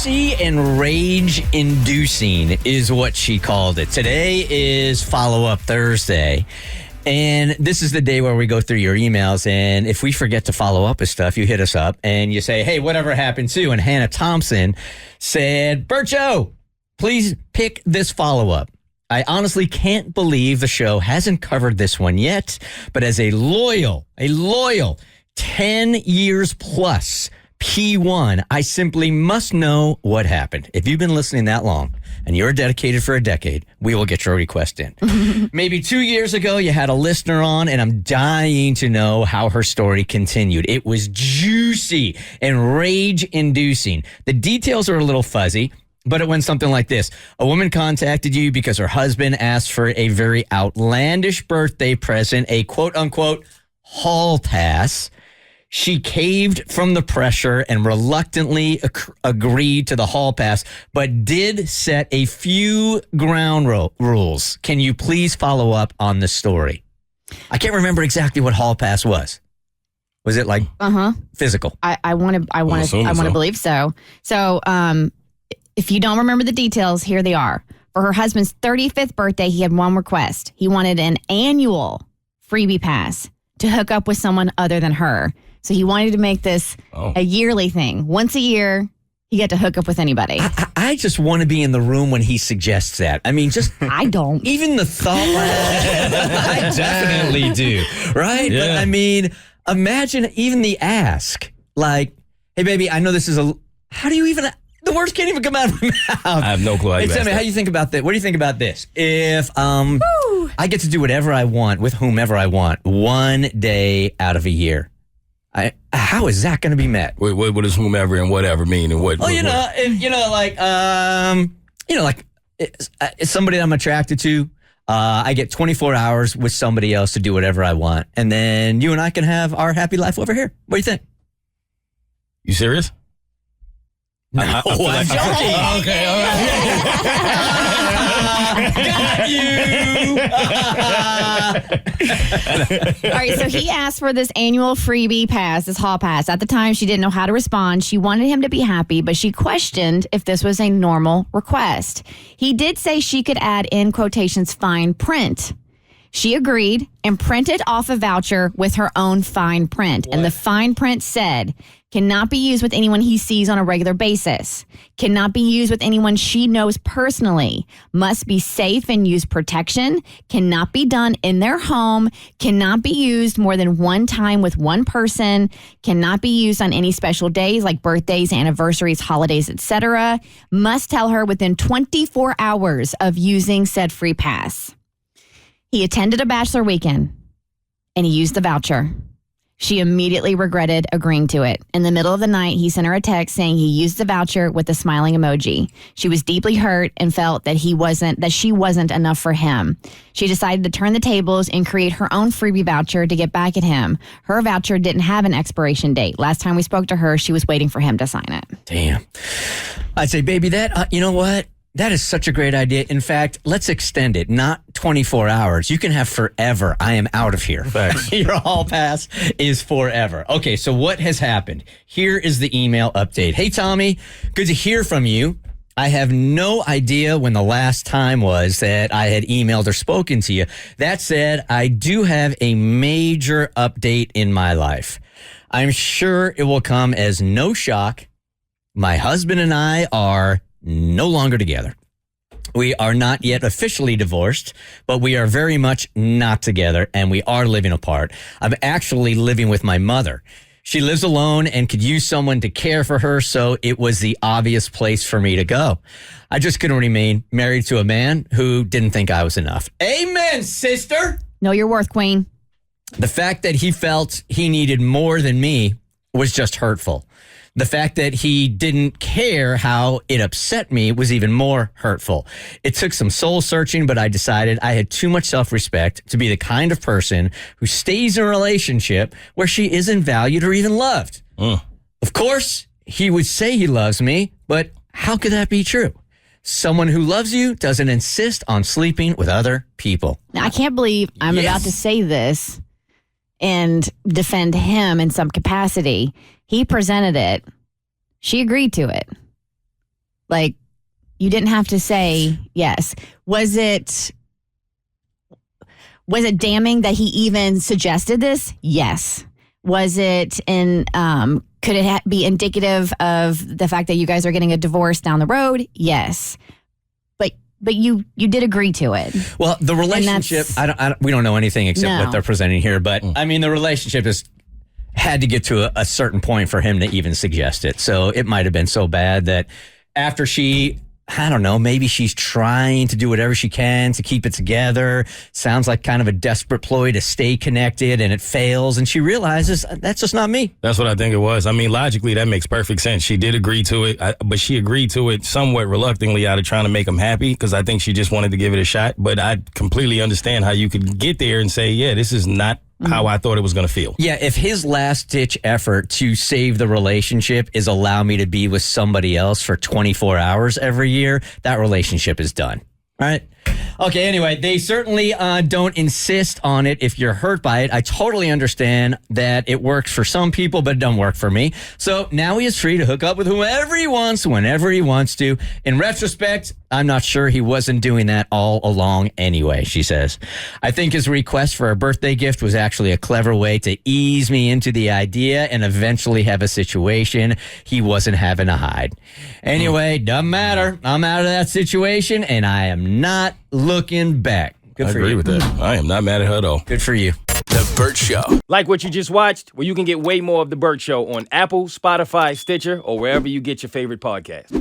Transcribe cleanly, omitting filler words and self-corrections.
juicy and rage-inducing is what she called it. Today is Follow-Up Thursday. And this is the day where we go through your emails, and if we forget to follow up with stuff, you hit us up and you say, hey, whatever happened to? And Hannah Thompson said, Bert Joe, please pick this follow-up. I honestly can't believe the show hasn't covered this one yet, but as a loyal 10 years plus P1, I simply must know what happened. If you've been listening that long and you're dedicated for a decade, we will get your request in. Maybe 2 years ago, you had a listener on, and I'm dying to know how her story continued. It was juicy and rage-inducing. The details are a little fuzzy, but it went something like this. A woman contacted you because her husband asked for a very outlandish birthday present, a quote-unquote hall pass. She caved from the pressure and reluctantly agreed to the hall pass, but did set a few ground rules. Can you please follow up on the story? I can't remember exactly what hall pass was. Was it like physical? I want to believe so. So, if you don't remember the details, here they are. For her husband's 35th birthday, he had one request. He wanted an annual freebie pass to hook up with someone other than her. So he wanted to make this a yearly thing. Once a year, he got to hook up with anybody. I just want to be in the room when he suggests that. I mean, just... I don't. Even the thought... I definitely do, right? Yeah. But I mean, imagine even the ask. Like, hey, baby, I know this is a... How do you even... The words can't even come out of my mouth. I have no clue how you tell me, how you think about that? What do you think about this? If I get to do whatever I want with whomever I want 1 day out of a year, how is that going to be met? What does whomever and whatever mean? And what? Well, it's somebody that I'm attracted to. I get 24 hours with somebody else to do whatever I want, and then you and I can have our happy life over here. What do you think? You serious? No, I'm joking. Okay, all right. Got you. All right, so he asked for this annual freebie pass, this hall pass. At the time, she didn't know how to respond. She wanted him to be happy, but she questioned if this was a normal request. He did say she could add in quotations fine print. She agreed and printed off a voucher with her own fine print. What? And the fine print said, cannot be used with anyone he sees on a regular basis. Cannot be used with anyone she knows personally. Must be safe and use protection. Cannot be done in their home. Cannot be used more than one time with one person. Cannot be used on any special days like birthdays, anniversaries, holidays, etc. Must tell her within 24 hours of using said free pass. He attended a bachelor weekend, and he used the voucher. She immediately regretted agreeing to it. In the middle of the night, he sent her a text saying he used the voucher with a smiling emoji. She was deeply hurt and felt that she wasn't enough for him. She decided to turn the tables and create her own freebie voucher to get back at him. Her voucher didn't have an expiration date. Last time we spoke to her, she was waiting for him to sign it. Damn. I'd say, baby, you know what? That is such a great idea. In fact, let's extend it. Not 24 hours. You can have forever. I am out of here. Your hall pass is forever. Okay, so what has happened? Here is the email update. Hey, Tommy, good to hear from you. I have no idea when the last time was that I had emailed or spoken to you. That said, I do have a major update in my life. I'm sure it will come as no shock. My husband and I are no longer together. We are not yet officially divorced, but we are very much not together, and we are living apart. I'm actually living with my mother. She lives alone and could use someone to care for her, so it was the obvious place for me to go. I just couldn't remain married to a man who didn't think I was enough. Amen, sister! Know your worth, queen. The fact that he felt he needed more than me was just hurtful. The fact that he didn't care how it upset me was even more hurtful. It took some soul searching, but I decided I had too much self-respect to be the kind of person who stays in a relationship where she isn't valued or even loved. Of course, he would say he loves me, but how could that be true? Someone who loves you doesn't insist on sleeping with other people. Now, I can't believe I'm about to say this and defend him in some capacity. He presented it. She agreed to it. Like, you didn't have to say yes. Was it damning that he even suggested this? Yes. Was it could it be indicative of the fact that you guys are getting a divorce down the road? Yes. But you did agree to it. Well, the relationship, we don't know anything except what they're presenting here. But I mean, the relationship had to get to a certain point for him to even suggest it. So it might have been so bad that after I don't know, maybe she's trying to do whatever she can to keep it together. Sounds like kind of a desperate ploy to stay connected, and it fails. And she realizes that's just not me. That's what I think it was. I mean, logically, that makes perfect sense. She did agree to it, but she agreed to it somewhat reluctantly out of trying to make him happy because I think she just wanted to give it a shot. But I completely understand how you could get there and say, yeah, this is not how I thought it was going to feel. Yeah, if his last-ditch effort to save the relationship is allow me to be with somebody else for 24 hours every year, that relationship is done. All right? Okay, anyway, they certainly don't insist on it if you're hurt by it. I totally understand that it works for some people, but it doesn't work for me. So now he is free to hook up with whoever he wants, whenever he wants to. In retrospect, I'm not sure he wasn't doing that all along anyway, she says. I think his request for a birthday gift was actually a clever way to ease me into the idea and eventually have a situation he wasn't having to hide. Anyway, doesn't matter. I'm out of that situation, and I am not looking back. Good I for agree you. with that. I am not mad at her at all. Good for you. The Bert Show. Like what you just watched? Well, you can get way more of The Bert Show on Apple, Spotify, Stitcher, or wherever you get your favorite podcasts.